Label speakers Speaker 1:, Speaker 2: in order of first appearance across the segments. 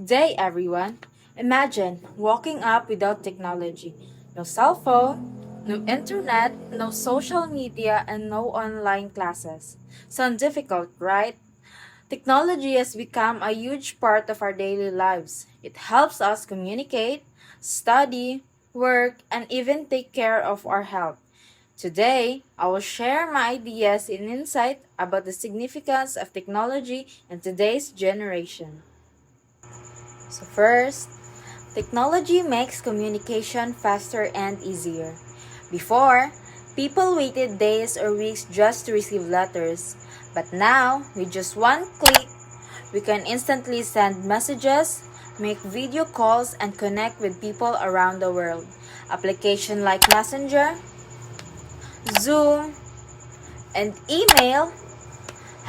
Speaker 1: Good day, everyone. Imagine waking up without technology. No cell phone, no internet, no social media, and no online classes. Sound difficult, right? Technology has become a huge part of our daily lives. It helps us communicate, study, work, and even take care of our health. Today, I will share my ideas and insight about the significance of technology in today's generation. So first, technology makes communication faster and easier. Before, people waited days or weeks just to receive letters, but now, with just one click, we can instantly send messages, make video calls, and connect with people around the world. Applications like Messenger, Zoom, and email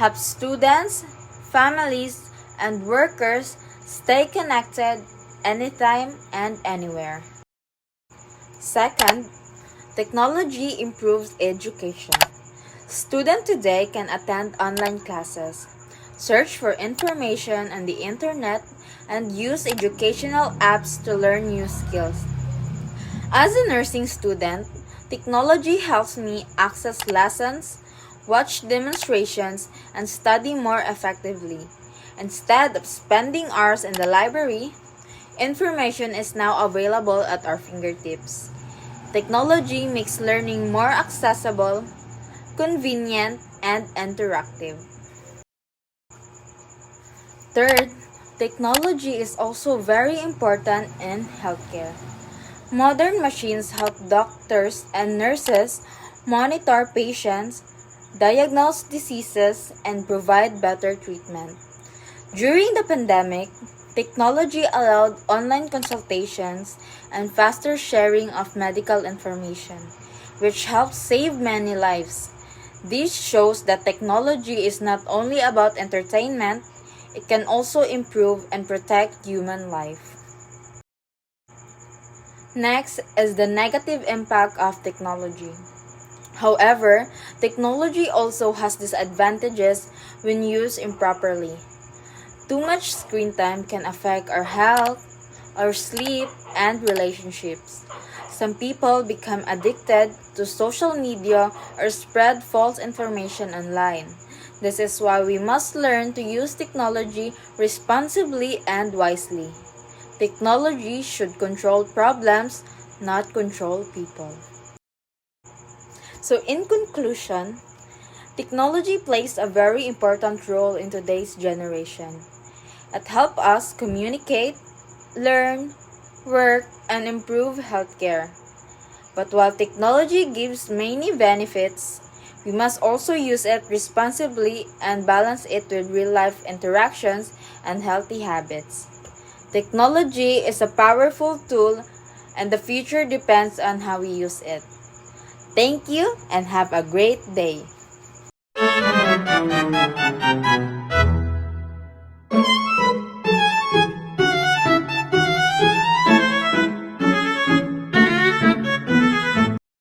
Speaker 1: help students, families, and workers stay connected anytime and anywhere. Second, technology improves education. Students today can attend online classes, search for information on the internet, and use educational apps to learn new skills. As a nursing student, technology helps me access lessons, watch demonstrations, and study more effectively. Instead of spending hours in the library, information is now available at our fingertips. Technology makes learning more accessible, convenient, and interactive. Third, technology is also very important in healthcare. Modern machines help doctors and nurses monitor patients, diagnose diseases, and provide better treatment. During the pandemic, technology allowed online consultations and faster sharing of medical information, which helped save many lives. This shows that technology is not only about entertainment, it can also improve and protect human life. Next is the negative impact of technology. However, technology also has disadvantages when used improperly. Too much screen time can affect our health, our sleep, and relationships. Some people become addicted to social media or spread false information online. This is why we must learn to use technology responsibly and wisely. Technology should control problems, not control people. So, in conclusion, technology plays a very important role in today's generation. It helps us communicate, learn, work, and improve healthcare. But while technology gives many benefits, we must also use it responsibly and balance it with real life interactions and healthy habits. Technology is a powerful tool, and the future depends on how we use it. Thank you and have a great day.